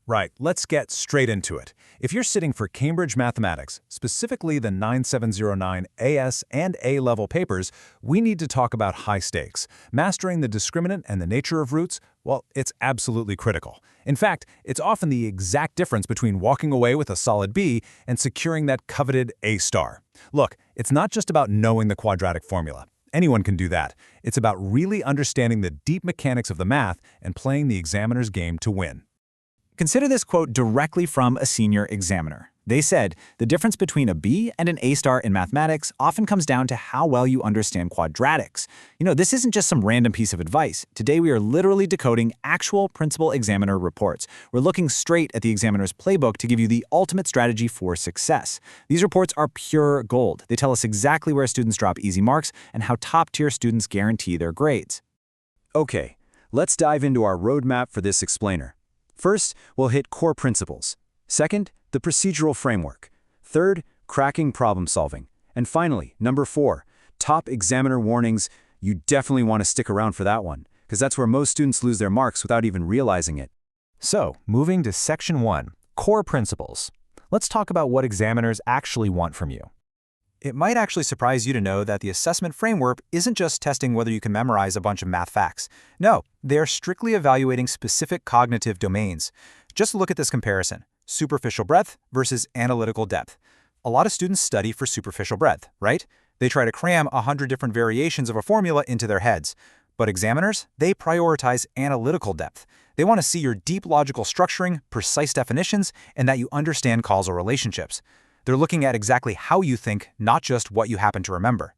Right, let's get straight into it. If you're sitting for Cambridge Mathematics, specifically the 9709 AS and A-level papers, we need to talk about high stakes. Mastering the discriminant and the nature of roots, well, it's absolutely critical. In fact, it's often the exact difference between walking away with a solid B and securing that coveted A-star. Look, it's not just about knowing the quadratic formula. Anyone can do that. It's about really understanding the deep mechanics of the math and playing the examiner's game to win. Consider this quote directly from a senior examiner. They said, "The difference between a B and an A-star in mathematics often comes down to how well you understand quadratics." This isn't just some random piece of advice. Today we are literally decoding actual principal examiner reports. We're looking straight at the examiner's playbook to give you the ultimate strategy for success. These reports are pure gold. They tell us exactly where students drop easy marks and how top-tier students guarantee their grades. Okay, let's dive into our roadmap for this explainer. First, we'll hit core principles. Second, the procedural framework. Third, cracking problem solving. And finally, number 4, top examiner warnings. You definitely want to stick around for that one, because that's where most students lose their marks without even realizing it. So, moving to Section 1, Core Principles. Let's talk about what examiners actually want from you. It might actually surprise you to know that the assessment framework isn't just testing whether you can memorize a bunch of math facts. No, they are strictly evaluating specific cognitive domains. Just look at this comparison: superficial breadth versus analytical depth. A lot of students study for superficial breadth, right? They try to cram 100 different variations of a formula into their heads. But examiners, they prioritize analytical depth. They want to see your deep logical structuring, precise definitions, and that you understand causal relationships. They're looking at exactly how you think, not just what you happen to remember.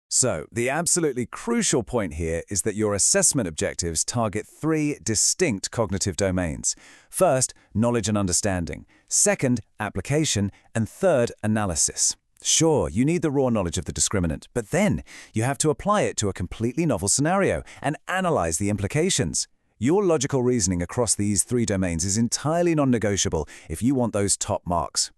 So, the absolutely crucial point here is that your assessment objectives target 3 distinct cognitive domains. First, knowledge and understanding. Second, application. And third, analysis. Sure, you need the raw knowledge of the discriminant, but then you have to apply it to a completely novel scenario and analyze the implications. Your logical reasoning across these 3 domains is entirely non-negotiable if you want those top marks.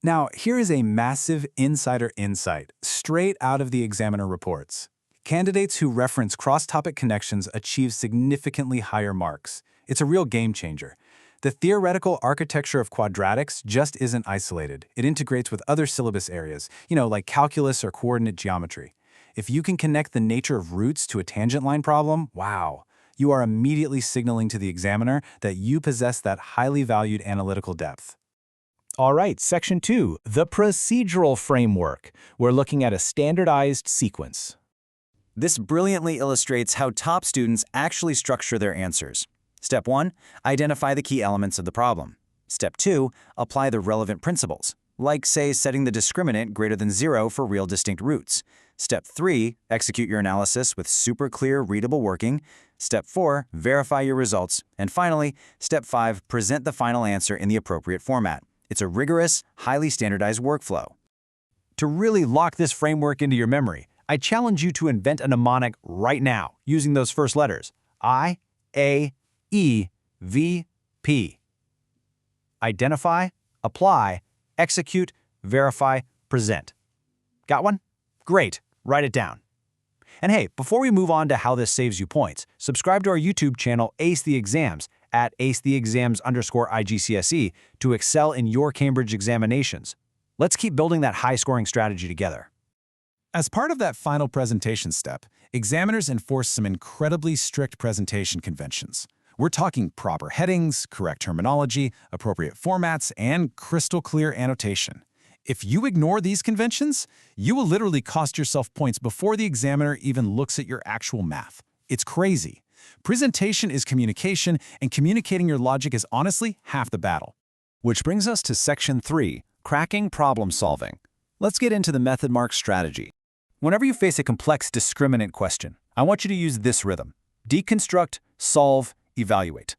Now, here is a massive insider insight, straight out of the examiner reports. Candidates who reference cross-topic connections achieve significantly higher marks. It's a real game changer. The theoretical architecture of quadratics just isn't isolated. It integrates with other syllabus areas, like calculus or coordinate geometry. If you can connect the nature of roots to a tangent line problem, wow, you are immediately signaling to the examiner that you possess that highly valued analytical depth. All right, Section 2, the procedural framework. We're looking at a standardized sequence. This brilliantly illustrates how top students actually structure their answers. Step 1, identify the key elements of the problem. Step 2, apply the relevant principles, like, say, setting the discriminant greater than 0 for real distinct roots. Step 3, execute your analysis with super clear, readable working. Step 4, verify your results. And finally, Step 5, present the final answer in the appropriate format. It's a rigorous, highly standardized workflow. To really lock this framework into your memory, I challenge you to invent a mnemonic right now using those first letters: I, A, E, V, P. Identify, apply, execute, verify, present. Got one? Great. Write it down. And hey, before we move on to how this saves you points, subscribe to our YouTube channel Ace the Exams at acetheexams_IGCSE to excel in your Cambridge examinations. Let's keep building that high-scoring strategy together. As part of that final presentation step, examiners enforce some incredibly strict presentation conventions. We're talking proper headings, correct terminology, appropriate formats, and crystal clear annotation. If you ignore these conventions, you will literally cost yourself points before the examiner even looks at your actual math. It's crazy. Presentation is communication, and communicating your logic is honestly half the battle. Which brings us to Section 3, cracking problem solving. Let's get into the method mark strategy. Whenever you face a complex discriminant question, I want you to use this rhythm: deconstruct, solve, evaluate.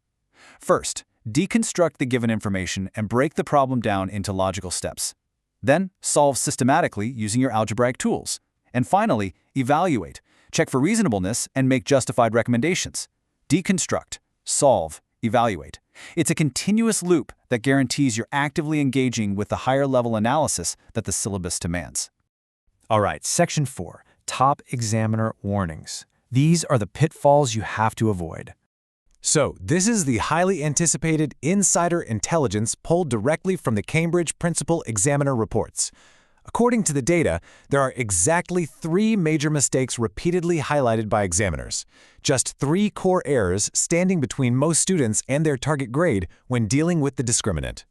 First, deconstruct the given information and break the problem down into logical steps. Then, solve systematically using your algebraic tools. And finally, evaluate. Check for reasonableness and make justified recommendations. Deconstruct, solve, evaluate. It's a continuous loop that guarantees you're actively engaging with the higher-level analysis that the syllabus demands. All right, Section 4, Top Examiner Warnings. These are the pitfalls you have to avoid. So, this is the highly anticipated insider intelligence pulled directly from the Cambridge Principal Examiner reports. According to the data, there are exactly 3 major mistakes repeatedly highlighted by examiners. Just 3 core errors standing between most students and their target grade when dealing with the discriminant.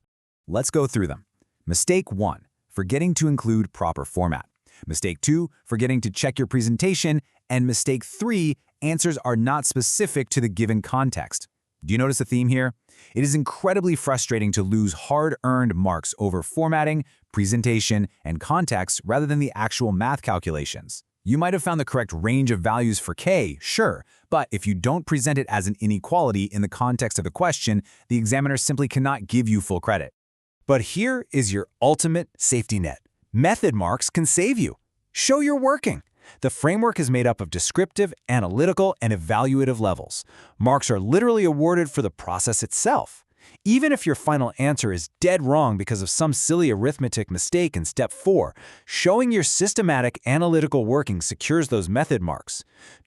Let's go through them. Mistake 1, forgetting to include proper format. Mistake 2, forgetting to check your presentation. And mistake 3, answers are not specific to the given context. Do you notice a theme here? It is incredibly frustrating to lose hard-earned marks over formatting, presentation, and context rather than the actual math calculations. You might have found the correct range of values for K, sure, but if you don't present it as an inequality in the context of the question, the examiner simply cannot give you full credit. But here is your ultimate safety net. Method marks can save you. Show you're working. The framework is made up of descriptive, analytical, and evaluative levels. Marks are literally awarded for the process itself. Even if your final answer is dead wrong because of some silly arithmetic mistake in step 4, showing your systematic analytical working secures those method marks.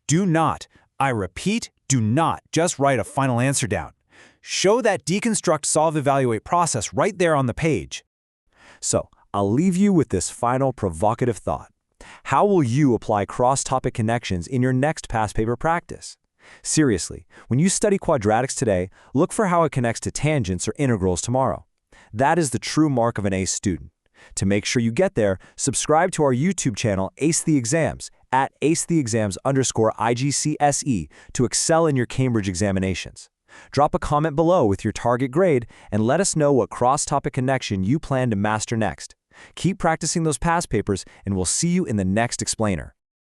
Do not, I repeat, do not just write a final answer down. Show that deconstruct, solve, evaluate process right there on the page. So, I'll leave you with this final provocative thought. How will you apply cross-topic connections in your next past paper practice? Seriously, when you study quadratics today, look for how it connects to tangents or integrals tomorrow. That is the true mark of an ace student. To make sure you get there, subscribe to our YouTube channel Ace the Exams at acetheexams_IGCSE to excel in your Cambridge examinations. Drop a comment below with your target grade and let us know what cross-topic connection you plan to master next. Keep practicing those past papers, and we'll see you in the next explainer.